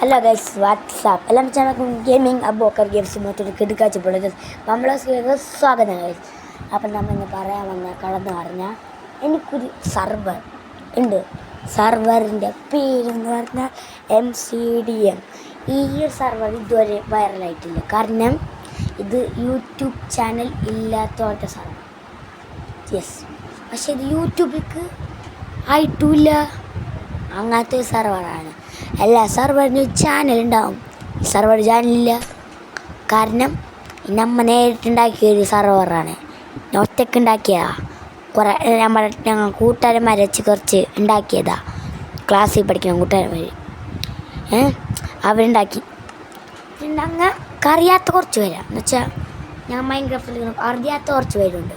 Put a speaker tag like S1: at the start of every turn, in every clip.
S1: Hello guys WhatsApp എല്ലാം channel gaming Aboobacker games മറ്റൊരു കിടക്കാച്ചപ്പോഴത് നമ്മളെ സ്വാഗതം ഗൈസ്. അപ്പം നമ്മളിന്ന് പറയാൻ വന്ന കടന്ന് പറഞ്ഞാൽ എനിക്കൊരു സർവർ ഉണ്ട്. സർവറിൻ്റെ പേരെന്ന് പറഞ്ഞാൽ MCDM. ഈ സർവർ ഇതുവരെ വൈറലായിട്ടില്ല, കാരണം ഇത് യൂട്യൂബ് ചാനൽ ഇല്ലാത്തവരുടെ സർവർ. യെസ്, പക്ഷെ ഇത് യൂട്യൂബിലേക്ക് ആയിട്ടില്ല, അങ്ങനത്തെ സർവറാണ്. എല്ലാ സർവറിനും ചാനലുണ്ടാവും, സർവർ ചാനലില്ല. കാരണം നമ്മൾ നേരിട്ടുണ്ടാക്കിയൊരു സർവറാണ്. ഞാൻ ഒറ്റയ്ക്ക് ഉണ്ടാക്കിയതാണ്. ഞങ്ങൾ കൂട്ടുകാരന്മാരെ വെച്ച് കുറച്ച് ഉണ്ടാക്കിയതാണ്. ക്ലാസ്സിൽ പഠിക്കുന്ന കൂട്ടുകാരന്മാർ അവരുണ്ടാക്കി. അങ്ങ് അറിയാത്ത കുറച്ച് പേരാണ് എന്ന് വെച്ചാൽ ഞാൻ മൈൻക്രാഫ്റ്റിൽ അറിയാത്ത കുറച്ച് പേരുണ്ട്,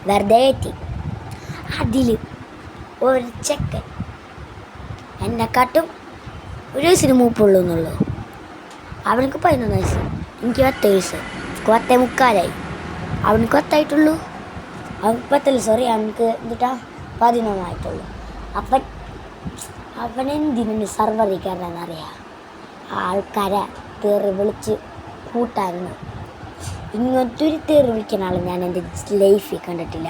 S1: വെറുതെ കയറ്റി. അതിൽ ഒരു ചെക്കൻ എന്നെക്കാട്ടും ഒരു വയസ്സിന് മൂപ്പുള്ളൂ എന്നുള്ളൂ. അവനക്ക് 11 വയസ്സ്, എനിക്ക് 10 വയസ്സ്, 10 അവനക്ക് 10 അവനക്ക് 10, സോറി, അവനക്ക് എന്നിട്ടാ 11 ആയിട്ടുള്ളൂ. അവനെന്തിനു സർവറിക്കാരനെന്നറിയാം. ആൾക്കാരെ തെറി വിളിച്ച് കൂട്ടായിരുന്നു. ഇങ്ങനത്തെ ഒരു തെറി വിളിക്കുന്ന ആൾ ഞാൻ എൻ്റെ ലൈഫിൽ കണ്ടിട്ടില്ല.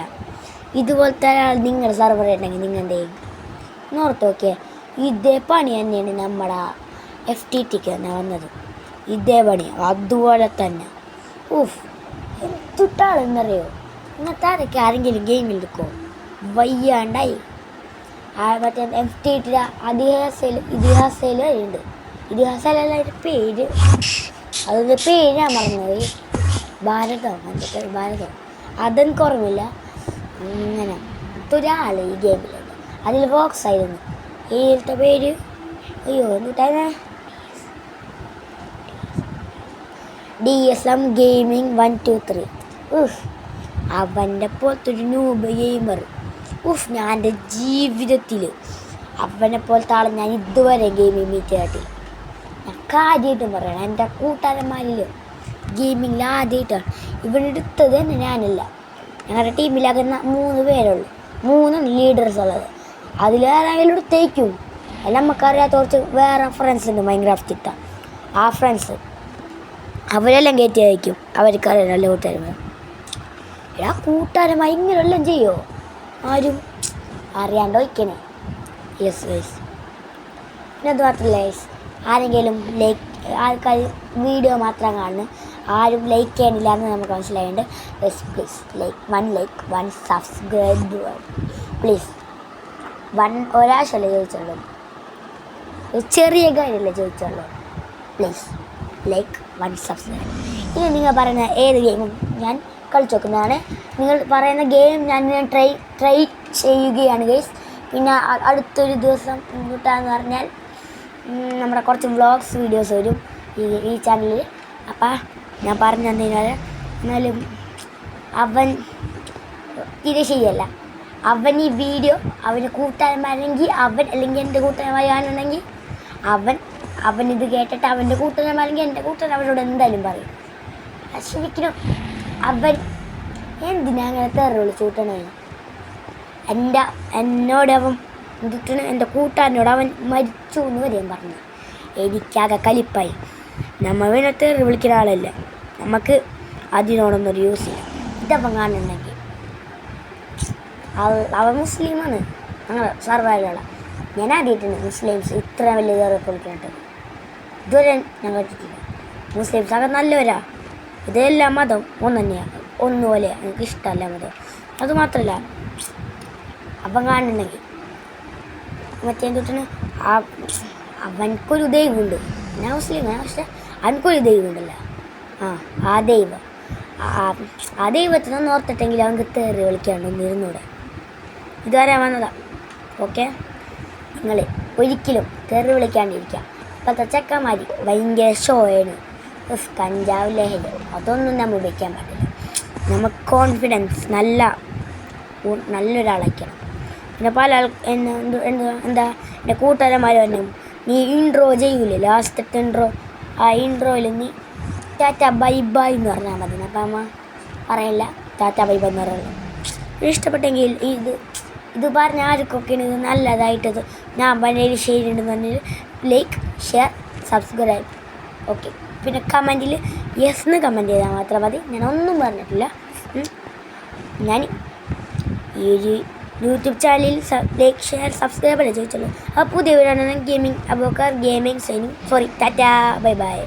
S1: ഇതുപോലത്തെ ഒരാൾ നിങ്ങളുടെ സർവർ ഉണ്ടെങ്കിൽ നിങ്ങളുടെ നോർത്ത് നോക്കിയേ. ഇതേ പണി തന്നെയാണ് നമ്മുടെ FTTക്ക് തന്നെ വന്നത്. ഇതേ പണി അതുപോലെ തന്നെ. എന്തുട്ടാളെന്നറിയോ, ഇങ്ങനത്തെ ആരൊക്കെ ആരെങ്കിലും ഗെയിമിൽ നിൽക്കുമോ? വയ്യാണ്ടായി. മറ്റേ FTT ഇതിഹാസയിൽ വരുന്നുണ്ട്. ഇതിഹാസമല്ല അതിൻ്റെ പേര്, അതിൻ്റെ പേര് ഞാൻ മറന്നുപോയി. ഭാരതം അതെനിക്ക് ഓർമ്മയില്ല. അങ്ങനെ ഒരാൾ ഈ ഗെയിമിലുണ്ട്. അതിൽ ബോക്സ് ആയിരുന്നു. ഏത്തെ പേര് എന്നിട്ടാണ് DSM ഗെയിമിങ് 123. അവൻ്റെ പോലത്തെ ഒരു നൂബ് ഗെയിമർ. ഞാൻ എൻ്റെ ജീവിതത്തിൽ അവനെ പോലത്തെ ആളെ ഞാൻ ഇതുവരെ ഗെയിമിങ് മീറ്റ് ചെയ്തിട്ടില്ല. ഞാൻ കാര്യമായിട്ടും പറയണം, എൻ്റെ കൂട്ടുകാരന്മാരിൽ ഗെയിമിങ്ങിൽ ആദ്യമായിട്ടാണ് ഇവനെടുത്തത് തന്നെ. ഞാനല്ല, ഞങ്ങളുടെ ടീമിലാകുന്ന 3 പേരുള്ളൂ, 3 ലീഡേഴ്സ് ഉള്ളത്. അതിലേറെങ്കിലും എടുത്തേക്കും. നമുക്കറിയാത്ത കുറച്ച് വേറെ ഫ്രണ്ട്സ് ഉണ്ട് മൈൻക്രാഫ്റ്റ്. ആ ഫ്രണ്ട്സ് അവരെല്ലാം കയറ്റി അയക്കും. അവർക്കറിയാം നല്ല കൂട്ടുകാരന്മാർ. കൂട്ടുകാരന്മാർ ഇങ്ങനെയെല്ലാം ചെയ്യുമോ? ആരും അറിയാണ്ട് വയ്ക്കണേ. യെസ്. പിന്നെ അത് മാത്രമല്ല, ആരെങ്കിലും ആൾക്കാർ വീഡിയോ മാത്രം കാണുന്നു, ആരും ലൈക്ക് ചെയ്യണില്ല എന്ന് നമുക്ക് മനസ്സിലായുണ്ട്. Please one subscribe please. ഒരാഴ്ചയല്ലേ ചോദിച്ചുള്ളൂ, ചെറിയ കാര്യമല്ലേ ചോദിച്ചുള്ളൂ. Please one subscribe. ഇനി നിങ്ങൾ പറയുന്ന ഏത് ഗെയിമും ഞാൻ കളിച്ചു നോക്കുന്നതാണ്. നിങ്ങൾ പറയുന്ന ഗെയിം ഞാൻ ട്രൈ ചെയ്യുകയാണ് ഗൈസ്. പിന്നെ അടുത്തൊരു ദിവസം കിട്ടാന്ന് പറഞ്ഞാൽ നമ്മുടെ കുറച്ച് വ്ളോഗ്സ് വീഡിയോസ് വരും ഈ ചാനലിൽ. അപ്പം ഞാൻ പറഞ്ഞു തന്നതിനാൽ എന്നാലും അവൻ തീരെ ശരിയല്ല. അവൻ ഈ വീഡിയോ അവന് കൂട്ടുകാരന്മാരെങ്കിൽ അല്ലെങ്കിൽ എൻ്റെ കൂട്ടുകാരന്മാരാണെങ്കിൽ അവനിത് കേട്ടിട്ട് അവൻ്റെ കൂട്ടുകാരന്മാരെങ്കിൽ എൻ്റെ കൂട്ടുകാരൻ അവനോട് എന്തായാലും പറയും. ശരിക്കും അവൻ എന്തിനാ അങ്ങനെ തെറി വിളിച്ച് കൂട്ടണേ? എന്നോട് അവൻ എന്തിട്ടാണ് എൻ്റെ കൂട്ടുകാരനോട് അവൻ മരിച്ചു എന്ന് വരെയും പറഞ്ഞു. എനിക്കാകെ കലിപ്പായി. നമ്മൾ പിന്നെ തെറി വിളിക്കുന്ന ആളല്ല, നമുക്ക് അതിനോടൊന്നൊരു യൂസ് ഇല്ല. ഇതപ്പം കാണുന്നുണ്ടെങ്കിൽ അവൻ മുസ്ലിമാണ്, ഞങ്ങൾ സർവൈവലാണ്. ഞാൻ ആദ്യമായിട്ടുണ്ട് മുസ്ലിംസ് ഇത്ര വലിയ തെറി വിളിക്കുന്നത്. ഇതുവരെ ഞാൻ കേട്ടിട്ടില്ല. മുസ്ലിംസൊക്കെ നല്ലവരാ. ഇതെല്ലാം മതം ഒന്ന് തന്നെയാണ്, ഒന്നുപോലെ. എനിക്ക് ഇഷ്ടമല്ല മതം. അതുമാത്രമല്ല, അപ്പം കാണുന്നുണ്ടെങ്കിൽ മറ്റേ എന്തിട്ടാണ് അവനക്കൊരു ദൈവമുണ്ട്. ഞാൻ മുസ്ലിമാണ്, പക്ഷെ അവനക്കൊരു ദൈവമുണ്ടല്ലോ. ആ ദൈവം, ആ ദൈവത്തിനൊന്ന് ഓർത്തിട്ടെങ്കിൽ അവർക്ക് തെറി വിളിക്കാണ്ട് ഇരുന്നൂടെ. ഇതുവരെ വന്നതാ. ഓക്കെ, നിങ്ങൾ ഒരിക്കലും തെറി വിളിക്കാണ്ടിരിക്കുക. ഇപ്പോഴത്തെ ചെക്കന്മാർ ഭയങ്കര ഷോയാണ്. കഞ്ചാവ് ലഹരി അതൊന്നും നമ്മൾ ഉപയോഗിക്കാൻ പാടില്ല. നമുക്ക് കോൺഫിഡൻസ് നല്ലൊരാളായിരിക്കണം. പിന്നെ പല എന്താ എൻ്റെ കൂട്ടുകാരന്മാർ പറഞ്ഞു, നീ ഇൻട്രോ ചെയ്യൂലേ, ലാസ്റ്റത്തെ ഇൻട്രോയിൽ നീ ടാറ്റ ബൈ ബൈ എന്ന് പറഞ്ഞാൽ മതി. അപ്പം അമ്മ പറയില്ല ടാറ്റ ബൈ ബൈ എന്ന് പറയുള്ളൂ. ഇഷ്ടപ്പെട്ടെങ്കിൽ ഇത് പറഞ്ഞ ആർക്കൊക്കെയാണ് ഇത് നല്ലതായിട്ടത് ഞാൻ പറഞ്ഞതിൽ ശരിയുണ്ടെന്ന് പറഞ്ഞാൽ ലൈക്ക്, ഷെയർ, സബ്സ്ക്രൈബ്. ഓക്കെ, പിന്നെ കമൻറ്റിൽ യെസ് എന്ന് കമൻറ്റ് ചെയ്താൽ മാത്രം മതി. ഞാൻ ഒന്നും പറഞ്ഞിട്ടില്ല. ഞാൻ ഈ ഒരു യൂട്യൂബ് ചാനലിൽ ലൈക്ക് ഷെയർ സബ്സ്ക്രൈബ് അല്ലേ ചോദിച്ചുള്ളൂ. അപ്പോൾ പുതിയ video gaming Aboobacker gaming signing four tata bye bye.